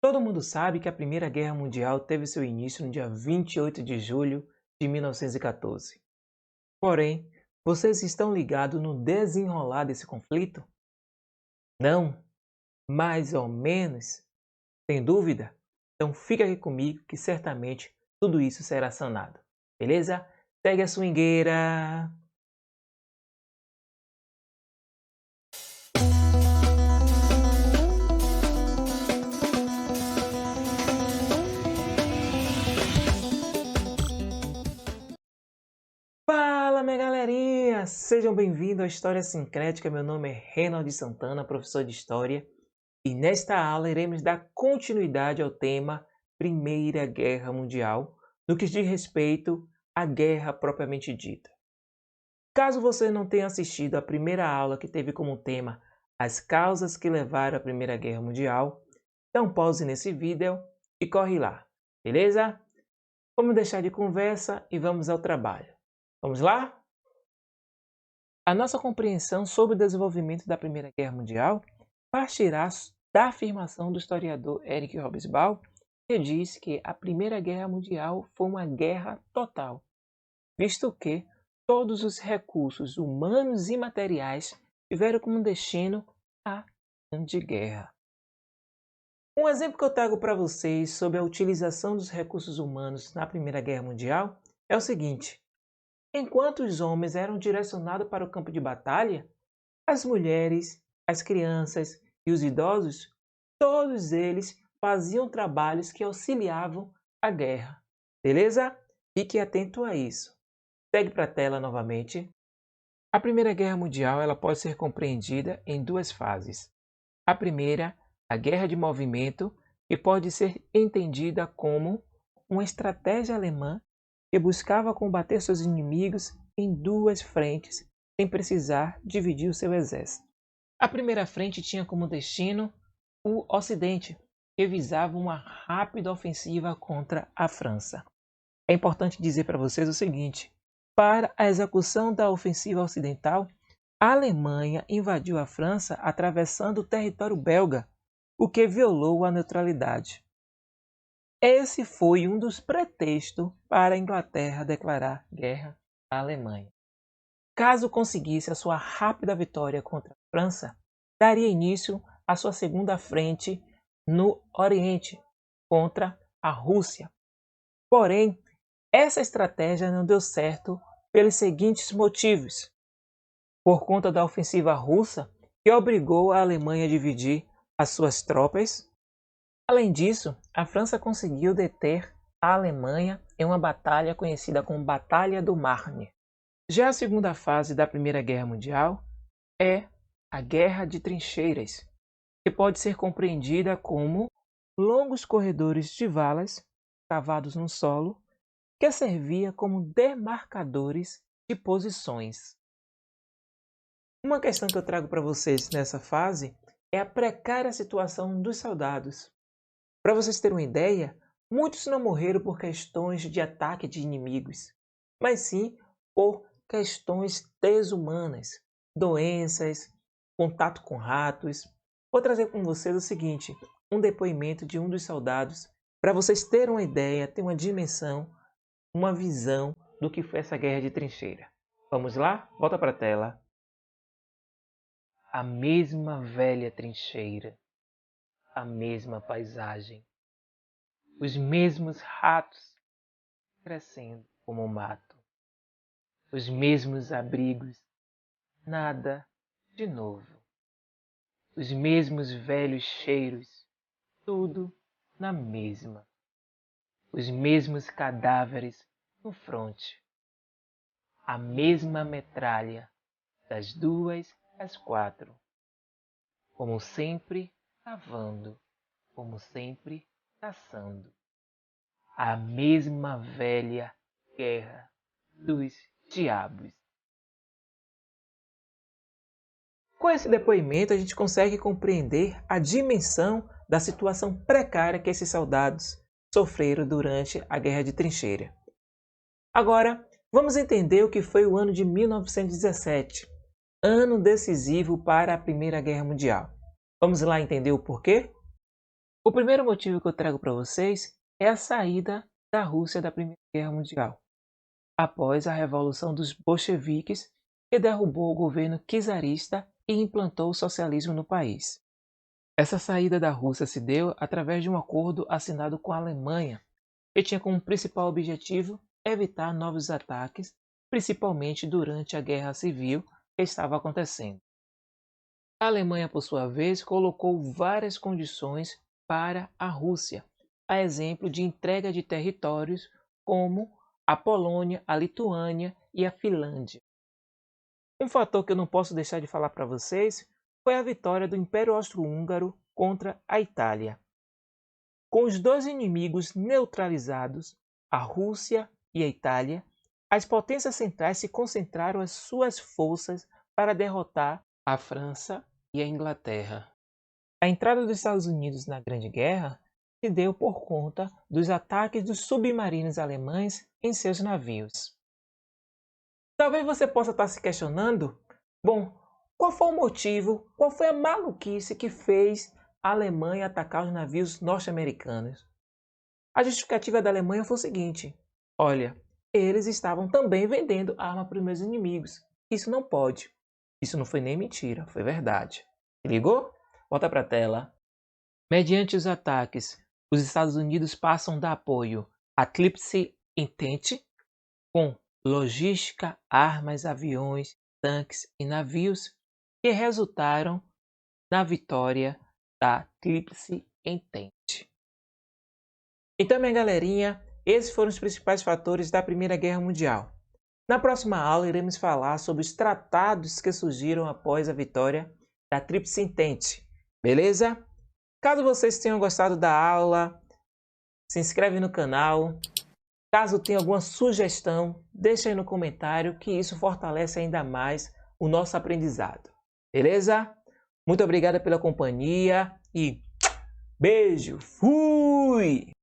Todo mundo sabe que a Primeira Guerra Mundial teve seu início no dia 28 de julho de 1914. Porém, vocês estão ligados no desenrolar desse conflito? Não? Mais ou menos? Tem dúvida? Então fica aqui comigo que certamente tudo isso será sanado. Beleza? Segue a swingueira! Fala, minha galerinha! Sejam bem-vindos à História Sincrética. Meu nome é Reinaldo Santana, professor de História. E nesta aula iremos dar continuidade ao tema Primeira Guerra Mundial, no que diz respeito à guerra propriamente dita. Caso você não tenha assistido à primeira aula que teve como tema as causas que levaram à Primeira Guerra Mundial, então pause nesse vídeo e corre lá, beleza? Vamos deixar de conversa e vamos ao trabalho. Vamos lá? A nossa compreensão sobre o desenvolvimento da Primeira Guerra Mundial partirá da afirmação do historiador Eric Hobsbawm, que diz que a Primeira Guerra Mundial foi uma guerra total, visto que todos os recursos humanos e materiais tiveram como destino a Grande Guerra. Um exemplo que eu trago para vocês sobre a utilização dos recursos humanos na Primeira Guerra Mundial é o seguinte. Enquanto os homens eram direcionados para o campo de batalha, as mulheres, as crianças e os idosos, todos eles faziam trabalhos que auxiliavam a guerra. Beleza? Fique atento a isso. Segue para a tela novamente. A Primeira Guerra Mundial ela pode ser compreendida em duas fases. A primeira, a Guerra de Movimento, que pode ser entendida como uma estratégia alemã que buscava combater seus inimigos em duas frentes, sem precisar dividir o seu exército. A primeira frente tinha como destino o Ocidente, que visava uma rápida ofensiva contra a França. É importante dizer para vocês o seguinte: para a execução da ofensiva ocidental, a Alemanha invadiu a França atravessando o território belga, o que violou a neutralidade. Esse foi um dos pretextos para a Inglaterra declarar guerra à Alemanha. Caso conseguisse a sua rápida vitória contra a França, daria início à sua segunda frente no Oriente, contra a Rússia. Porém, essa estratégia não deu certo pelos seguintes motivos. Por conta da ofensiva russa, que obrigou a Alemanha a dividir as suas tropas. Além disso, a França conseguiu deter a Alemanha em uma batalha conhecida como Batalha do Marne. Já a segunda fase da Primeira Guerra Mundial é a Guerra de Trincheiras, que pode ser compreendida como longos corredores de valas cavados no solo que servia como demarcadores de posições. Uma questão que eu trago para vocês nessa fase é a precária situação dos soldados. Para vocês terem uma ideia, muitos não morreram por questões de ataque de inimigos, mas sim por questões desumanas, doenças, contato com ratos. Vou trazer com vocês o seguinte, um depoimento de um dos soldados, para vocês terem uma ideia, ter uma dimensão, uma visão do que foi essa guerra de trincheira. Vamos lá? Volta para a tela. A mesma velha trincheira. A mesma paisagem, os mesmos ratos crescendo como o mato, os mesmos abrigos, nada de novo, os mesmos velhos cheiros, tudo na mesma, os mesmos cadáveres no fronte, a mesma metralha das 2 às 4, como sempre cavando, como sempre caçando. A mesma velha guerra dos diabos. Com esse depoimento, a gente consegue compreender a dimensão da situação precária que esses soldados sofreram durante a Guerra de Trincheira. Agora, vamos entender o que foi o ano de 1917, ano decisivo para a Primeira Guerra Mundial. Vamos lá entender o porquê? O primeiro motivo que eu trago para vocês é a saída da Rússia da Primeira Guerra Mundial, após a Revolução dos Bolcheviques, que derrubou o governo czarista e implantou o socialismo no país. Essa saída da Rússia se deu através de um acordo assinado com a Alemanha, que tinha como principal objetivo evitar novos ataques, principalmente durante a Guerra Civil que estava acontecendo. A Alemanha, por sua vez, colocou várias condições para a Rússia, a exemplo de entrega de territórios como a Polônia, a Lituânia e a Finlândia. Um fator que eu não posso deixar de falar para vocês foi a vitória do Império Austro-Húngaro contra a Itália. Com os dois inimigos neutralizados, a Rússia e a Itália, as potências centrais se concentraram as suas forças para derrotar a França e a Inglaterra. A entrada dos Estados Unidos na Grande Guerra se deu por conta dos ataques dos submarinos alemães em seus navios. Talvez você possa estar se questionando, bom, qual foi o motivo, qual foi a maluquice que fez a Alemanha atacar os navios norte-americanos? A justificativa da Alemanha foi o seguinte: olha, eles estavam também vendendo arma para os meus inimigos. Isso não pode. Isso não foi nem mentira, foi verdade. Se ligou? Volta para a tela. Mediante os ataques, os Estados Unidos passam a dar apoio à Tríplice Entente, com logística, armas, aviões, tanques e navios, que resultaram na vitória da Tríplice Entente. Então, minha galerinha, esses foram os principais fatores da Primeira Guerra Mundial. Na próxima aula, iremos falar sobre os tratados que surgiram após a vitória da Tríplice Entente. Beleza? Caso vocês tenham gostado da aula, se inscreve no canal. Caso tenha alguma sugestão, deixa aí no comentário que isso fortalece ainda mais o nosso aprendizado. Beleza? Muito obrigado pela companhia e beijo! Fui!